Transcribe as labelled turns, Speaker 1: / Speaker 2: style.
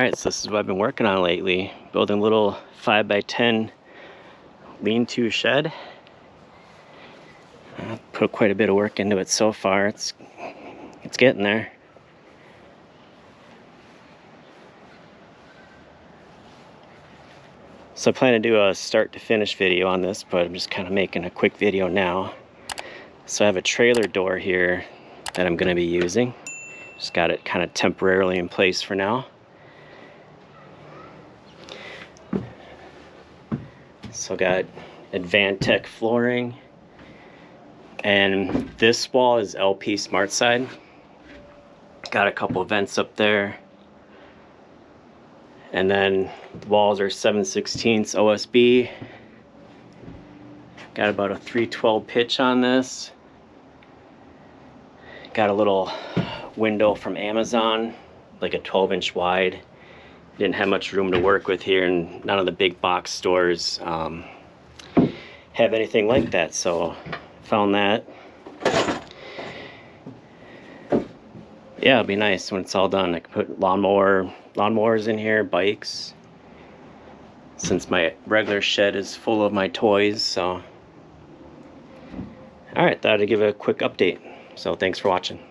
Speaker 1: Alright, so this is what I've been working on lately. Building a little 5x10 lean-to shed. I've put quite a bit of work into it so far. It's getting there. So I plan to do a start to finish video on this, but I'm just kind of making a quick video now. So I have a trailer door here that I'm going to be using. Just got it kind of temporarily in place for now. So got Advantech flooring, and this wall is LP Smart Side. Got a couple of vents up there, and then the walls are 7/16 OSB. Got about a 312 pitch on this. Got a little window from Amazon, like a 12-inch wide. Didn't have much room to work with here, and none of the big box stores have anything like that, so found that. Yeah, it'll be nice when it's all done. I can put lawnmowers in here, bikes, since my regular shed is full of my toys. So alright, thought I'd give a quick update. So thanks for watching.